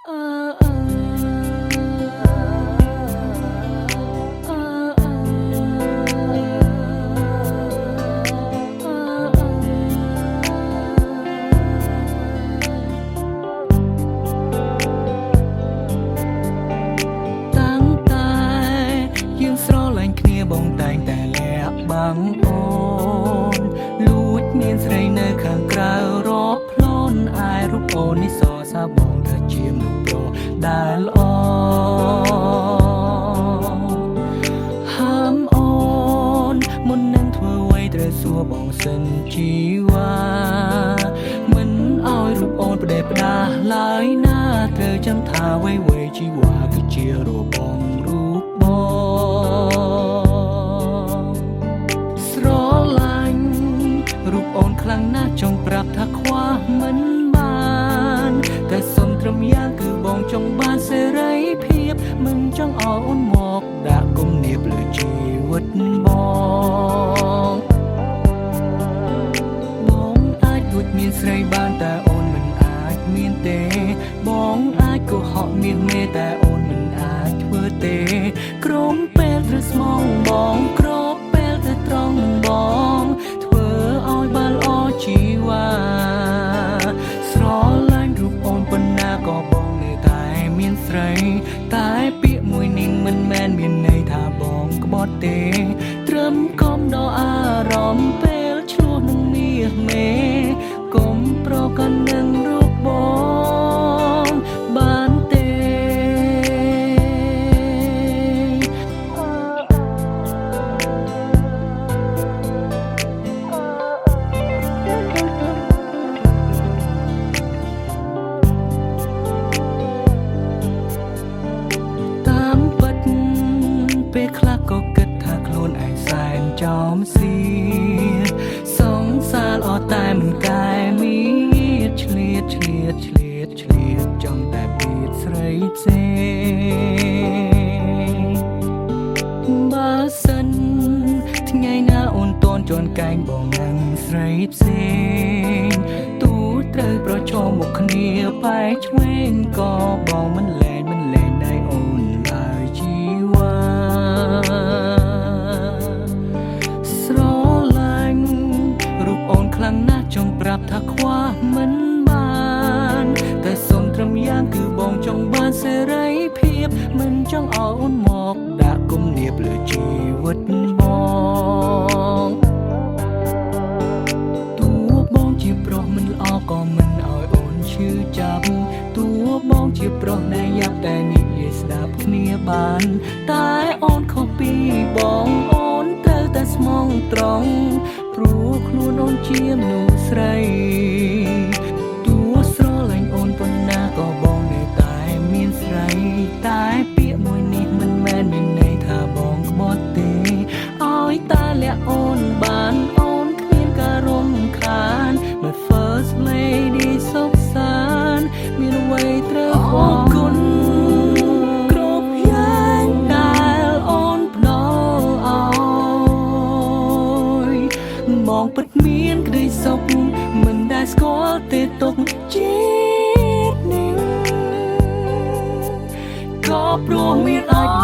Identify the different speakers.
Speaker 1: បងតែងតែលាក់បាំងអូនលួចមានស្រីនៅខាងក្រៅរាប់ផ្លូនអាយរូបអូននេះសរសើរបងថាជាមនុស្សប្រដែលល្អហាមអូនមុននឹងធ្វើអ្វីត្រូវសួរបងសិនជីវ៉ាមិនឲ្យរូបអូនផ្ដេសផ្ដាសឡើយណាត្រូវចាំថាអ្វីៗជីវ៉ាគឺជារូបបងរូបរូបអូនខ្លាំងណាស់ចង់ប្រាប់ថាខ្វះមិនបានតែសុំត្រឹមយ៉ាងគឺបងចង់បានសេរីភាពមិនចង់ឲ្យអូនមកដាក់គំនាបលើជីវិតបងអាចលួចមានស្រីបានតែអូនមិនអាចមានទេបងអាចកុហកមានមេតែអូនមិនអាចធ្វើទេក្រុមពេលត្រូវស្មងបងគ្របពេលត្រូវត្រង់បងជីវ៉ាស្រឡាញ់រូបអូនប៉ុណ្ណាក៏បងនៅតែមានស្រីតែពាក្យមួយនេះមិនមែនមានន័យថាបងក្បត់ទេត្រឹមកុំដល់អារម្មណ៍ពេលឆ្លោះនឹងមាសមេកុំប្រកាន់នឹងរូបបងបានទេពេលខ្លះក៏គិតថាខ្លួនឯងសែនចោមសៀតសង្សារល្អតែមិនកែមានឆ្លៀតចង់តែពីស្រីផ្សេងបើសិនថ្ងៃណាអូនតន់ជន់កែងបងនឹងស្រីផ្សេងទូត្រូវប្រឈមមុខគ្នាបែកឆ្វេងក៏បងមិនលែងដៃអូនឡើយជីវ៉ាស្រឡាញ់រូបអូនខ្លាំងណាស់ចង់ប្រាប់ថាខ្វះមិនបានតែសុំត្រឹមយ៉ាងគឺបងចង់បានសេរីភាពមិនចង់ឲ្យអូនមកដាក់គំនាបលើជីវិតបងទោះបងជាប្រុសមិនល្អក៏មិនឲ្យអូនឈឺចាប់ទោះបងជាប្រុសដែលយ៉ាប់តែនិយាយស្ដាប់គ្នាបានតែអូនខុសពីបងអូនត្រូវតែស្មងត្រង់ព្រោះខ្លួនអូនជាមនុស្សស្រីទោះស្រឡាញ់អូនប៉ុណ្ណាក៏បងនៅតែមានស្រីតែពាក្យមួយនេះមិនមែនមានន័យថាបងក្បត់ទេឲ្យតែលាក់អូនបានអូនគ្មានការរំខាន My first lady សុខសាន្តមានអ្វីត្រូវអរគុណគ្រប់យ៉ាងដែលអូនផ្ដល់ឲ្យបងពិតមានក្តីសុខមិនដែលស្គាល់ទេទុកជាតិនេះក៏ព្រោះមានអត់